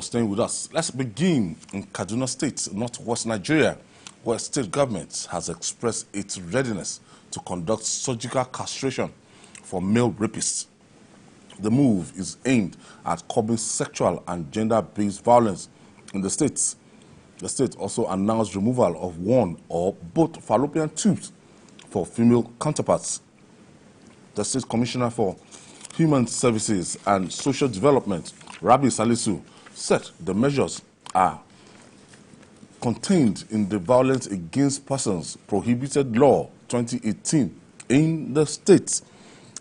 Staying with us. Let's begin in Kaduna State, northwest Nigeria, where state government has expressed its readiness to conduct surgical castration for male rapists. The move is aimed at curbing sexual and gender-based violence in the state. The state also announced removal of one or both fallopian tubes for female counterparts. The State Commissioner for Human Services and Social Development, Rabi Salisu, said the measures are contained in the Violence Against Persons Prohibited Law 2018 in the state.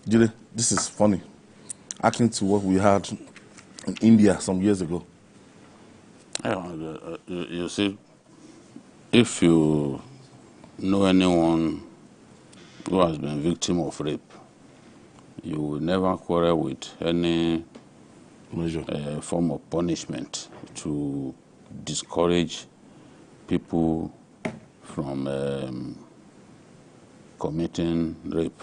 This is funny, akin to what we had in India some years ago. You see, if you know anyone who has been victim of rape, you will never quarrel with any form of punishment to discourage people from committing rape.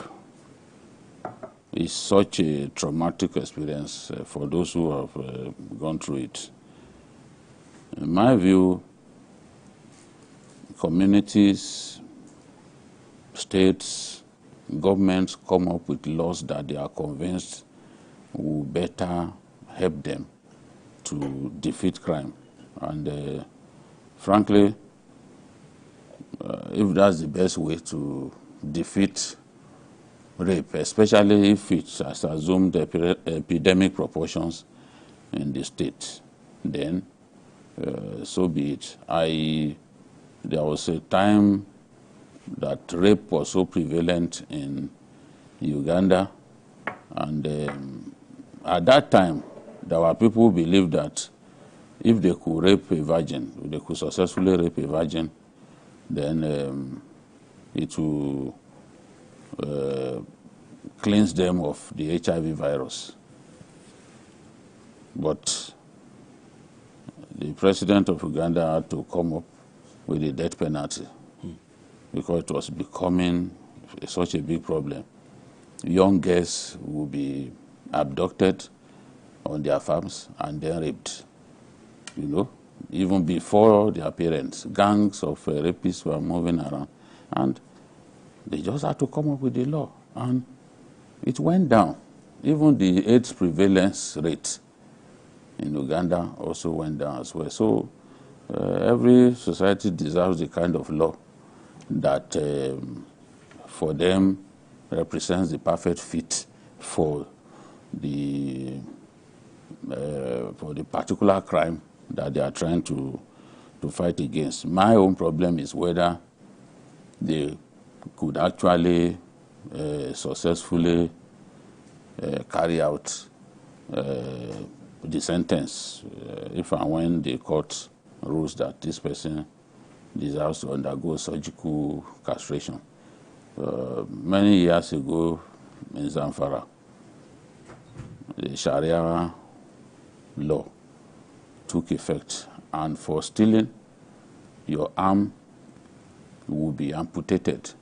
It's such a traumatic experience for those who have gone through it. In my view, communities, states, governments come up with laws that they are convinced will better help them to defeat crime. And frankly, if that's the best way to defeat rape, especially if it has assumed epidemic proportions in the state, then so be it. There was a time that rape was so prevalent in Uganda, and at that time, there were people who believed that if they could rape a virgin, if they could successfully rape a virgin, then it will cleanse them of the HIV virus. But the president of Uganda had to come up with a death penalty because it was becoming such a big problem. Young girls will be abducted on their farms and then raped. You know, even before their parents, gangs of rapists were moving around, and they just had to come up with a law, and it went down. Even the AIDS prevalence rate in Uganda also went down as well. So every society deserves the kind of law that for them represents the perfect fit for the particular crime that they are trying to fight against. My own problem is whether they could actually successfully carry out the sentence if and when the court rules that this person deserves to undergo surgical castration. Many years ago in Zamfara, the Sharia law took effect, and for stealing, your arm will be amputated,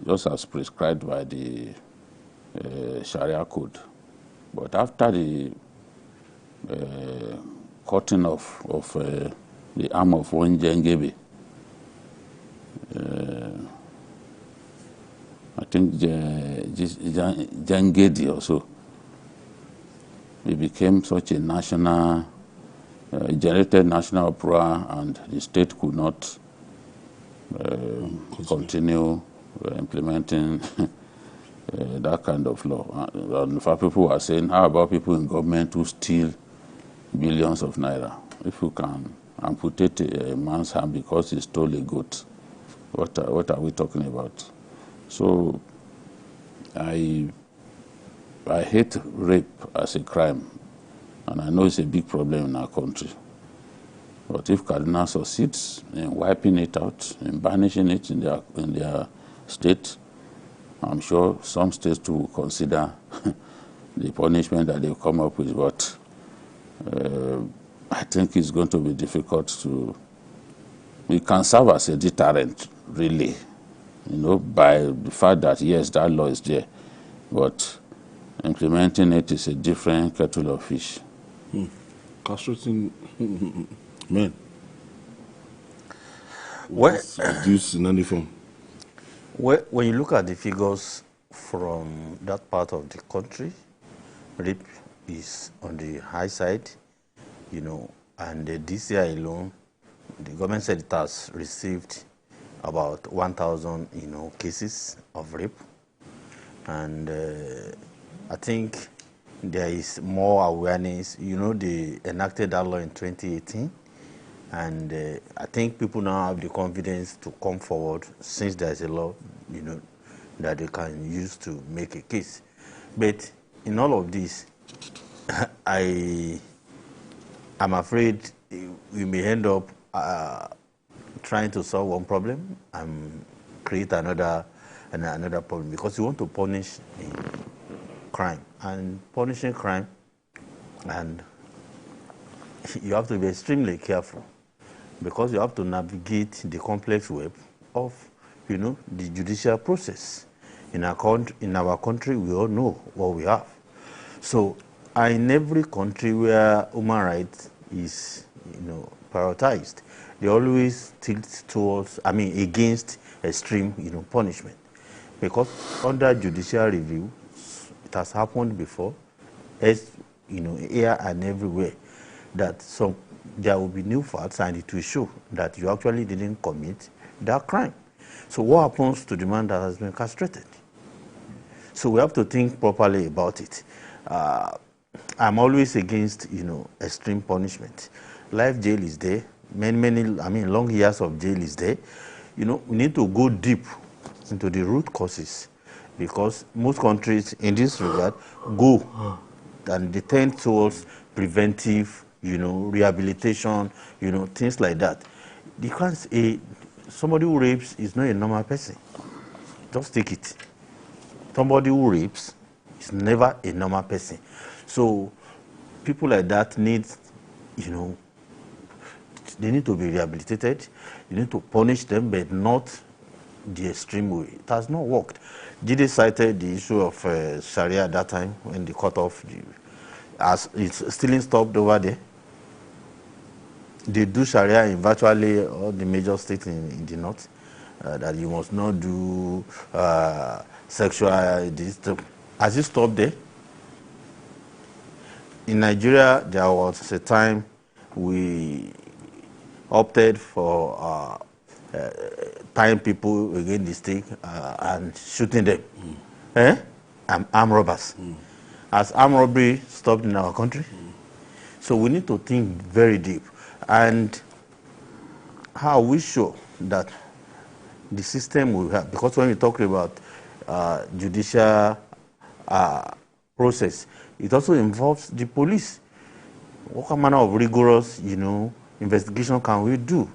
just as prescribed by the Sharia code. But after the cutting off of the arm of one Jengebe, I think Jangedi also, it became such a national, generated national uproar, and the state could not continue implementing that kind of law. And in fact, people were saying, how about people in government who steal billions of naira? If you can amputate a man's hand because he stole a goat, what are we talking about? So I hate rape as a crime, and I know it's a big problem in our country. But if Kaduna succeeds in wiping it out, in banishing it in their state, I'm sure some states too will consider the punishment that they've come up with. But I think it's going to be difficult to. It can serve as a deterrent, really, you know, by the fact that yes, that law is there, but implementing it is a different kettle of fish. castrating men Well, was reduced in any form. when you look at the figures from that part of the country, rape is on the high side, and this year alone, the government said it has received about 1,000, cases of rape. And I think there is more awareness. They enacted that law in 2018. And I think people now have the confidence to come forward since there's a law, that they can use to make a case. But in all of this, I'm afraid we may end up trying to solve one problem and create another problem, because you want to punish crime, and punishing crime, and you have to be extremely careful, because you have to navigate the complex web of, the judicial process. In our country, we all know what we have. So, in every country where human rights is, prioritized, they always tilt towards, against extreme, punishment. Because under judicial review, it has happened before, as, here and everywhere, that there will be new facts and it will show that you actually didn't commit that crime. So what happens to the man that has been castrated? So we have to think properly about it. I'm always against, extreme punishment. Life jail is there. Many, long years of jail is there. We need to go deep into the root causes, because most countries in this regard go and they tend towards preventive, rehabilitation, things like that. Because somebody who rapes is not a normal person. Just take it. Somebody who rapes is never a normal person. So people like that need, they need to be rehabilitated. You need to punish them, but not the extreme way. It has not worked. Jide cited the issue of Sharia at that time when they cut off as it's still stopped over there. They do Sharia in virtually all the major states in the north, that you must not do sexual. Has it stopped there? In Nigeria, there was a time we opted for tying people against the stake and shooting them. Armed robbers. Has armed robbery stopped in our country? So we need to think very deep. And how we show that the system will have, because when we talk about judicial process, it also involves the police. What manner of rigorous, investigation can we do?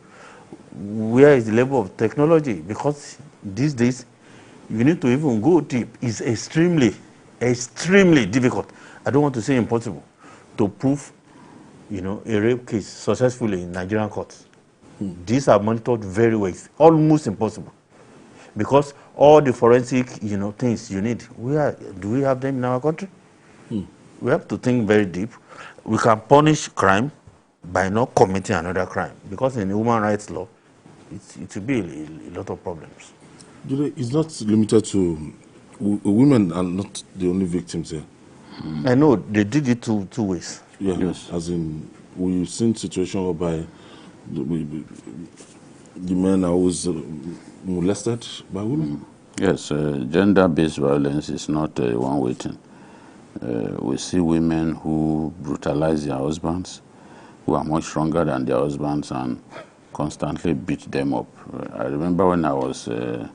Where is the level of technology? Because these days, you need to even go deep. It's extremely, extremely difficult. I don't want to say impossible to prove, a rape case successfully in Nigerian courts. These are monitored very well. It's almost impossible, because all the forensic, things you need, do we have them in our country? We have to think very deep. We can punish crime by not committing another crime, because in human rights law, it will be a lot of problems. It's not limited to women, are not the only victims here. I know they did it two ways. Yeah, yes. As in, we've seen situations whereby the men are always molested by women. Yes, gender-based violence is not a one-way thing. We see women who brutalize their husbands, who are much stronger than their husbands, and constantly beat them up. I remember when I was in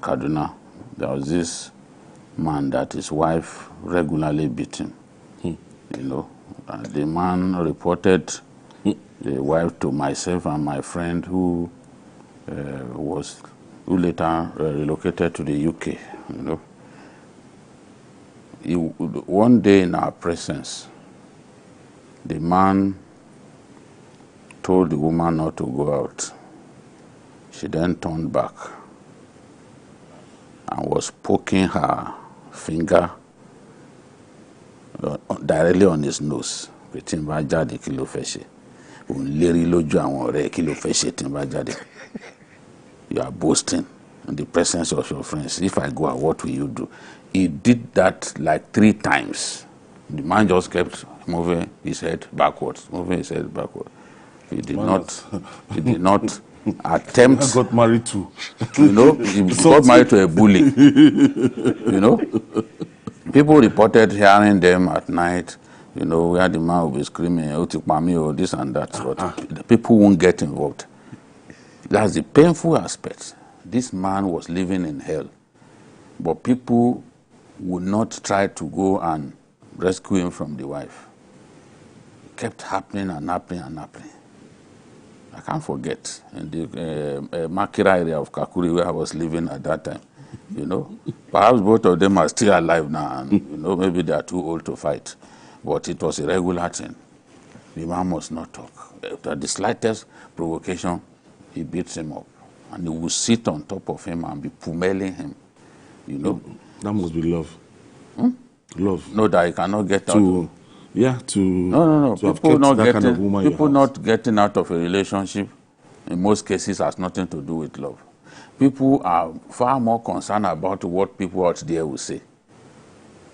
Kaduna, there was this man that his wife regularly beat him. The man reported the wife to myself and my friend, who later relocated to the UK. One day in our presence, the man told the woman not to go out. She then turned back and was poking her finger directly on his nose. pé tí n bá jáde kí ló fẹ́ ṣe òun lérí lójú àwọn ọ̀rẹ́ kí ló fẹ́ ṣe tí n bá jáde. You are boasting in the presence of your friends. If I go out, what will you do? He did that like 3 times. The man just kept moving his head backwards, moving his head backwards. He did not attempt. I got married to. You know, he got married to a bully. You know, people reported hearing them at night. You know, where the man will be screaming, "Otipami," or this and that, but the people won't get involved. That's the painful aspect. This man was living in hell, but people would not try to go and rescue him from the wife. It kept happening and happening and happening. I can't forget in the Makira area of Kakuri where I was living at that time. You know, perhaps both of them are still alive now, and you know, maybe they are too old to fight. But it was a regular thing. The man must not talk. At the slightest provocation, he beats him up. And he will sit on top of him and be pummeling him. You know? That must be love. Love. No, that he cannot get out of. Yeah, to... No. To people not getting, kind of woman people not getting out of a relationship, in most cases, has nothing to do with love. People are far more concerned about what people out there will say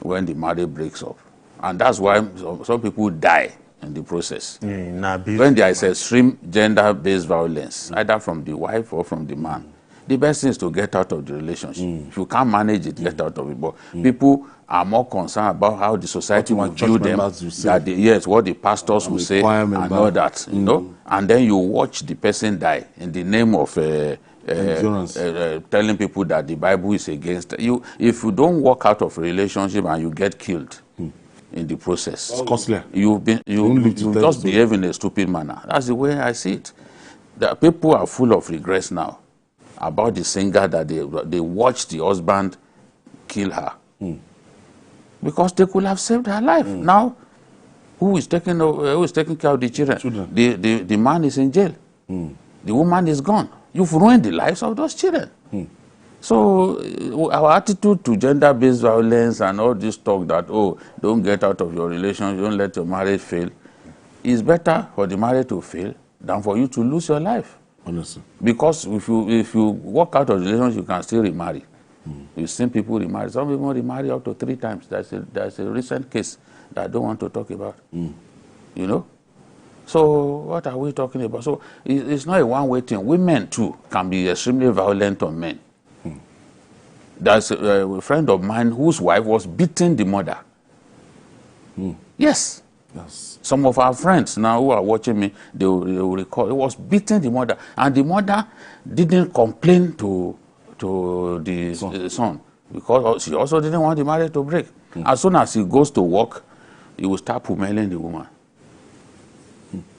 when the marriage breaks up. And that's why some people die in the process. When there is extreme gender-based violence, either from the wife or from the man, the best thing is to get out of the relationship. If you can't manage it, get out of it. But people are more concerned about how the society will view them, yes, what the pastors will say, and all that, you know. And then you watch the person die in the name of telling people that the Bible is against you. If you don't walk out of a relationship and you get killed in the process, it's costly. You just behave in a stupid manner. That's the way I see it. The people are full of regrets now about the singer that they watched the husband kill her because they could have saved her life. Now, who is taking care of the children? The man is in jail. The woman is gone. You've ruined the lives of those children. So our attitude to gender-based violence and all this talk that, oh, don't get out of your relationship, don't let your marriage fail, is better for the marriage to fail than for you to lose your life. Honestly. Because if you walk out of the relationship, you can still remarry. You've seen people remarry. Some people remarry up to 3 times. There's a recent case that I don't want to talk about. You know? So what are we talking about? So it's not a one-way thing. Women, too, can be extremely violent on men. There's a friend of mine whose wife was beating the mother. Yes. Some of our friends now who are watching me, they will recall, it was beating the mother. And the mother didn't complain to the son because she also didn't want the marriage to break. As soon as he goes to work, he will start pummeling the woman.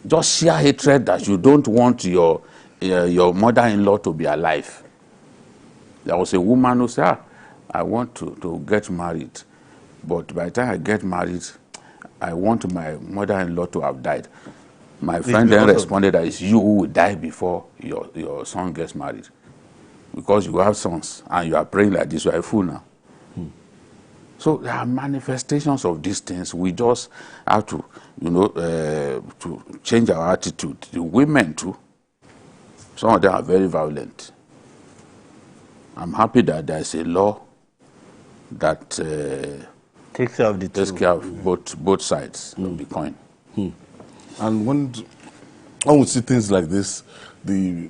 Just sheer hatred that you don't want your mother-in-law to be alive. There was a woman who said, I want to get married, but by the time I get married, I want my mother-in-law to have died. My friend then responded that it's you who will die before your son gets married. Because you have sons and you are praying like this, you are a fool now. So there are manifestations of these things. We just have to, you know, to change our attitude. The women too, some of them are very violent. I'm happy that there's a law that takes care of both sides of the coin. And when we see things like this, be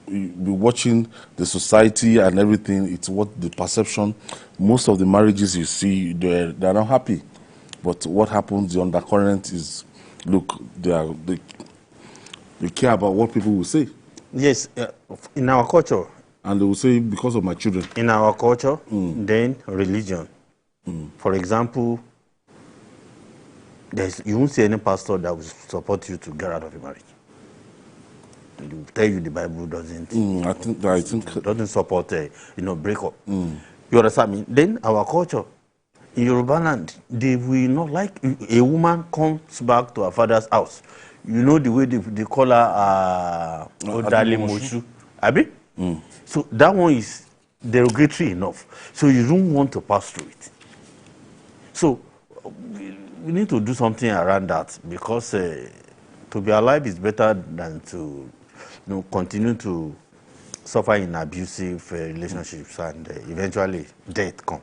watching the society and everything, it's what the perception. Most of the marriages you see, they're not happy. But what happens, the undercurrent is, look, they care about what people will say. Yes, in our culture. And they will say, because of my children. In our culture, then religion. For example, you won't see any pastor that will support you to get out of a marriage. They will tell you the Bible doesn't. I think doesn't support breakup. You understand me? Then our culture in Yoruba land, they will not like a woman comes back to her father's house. You know the way they call her Odale Moshu. Abi? So that one is derogatory enough. So you don't want to pass through it. So we need to do something around that, because to be alive is better than to continue to suffer in abusive relationships, and eventually death comes.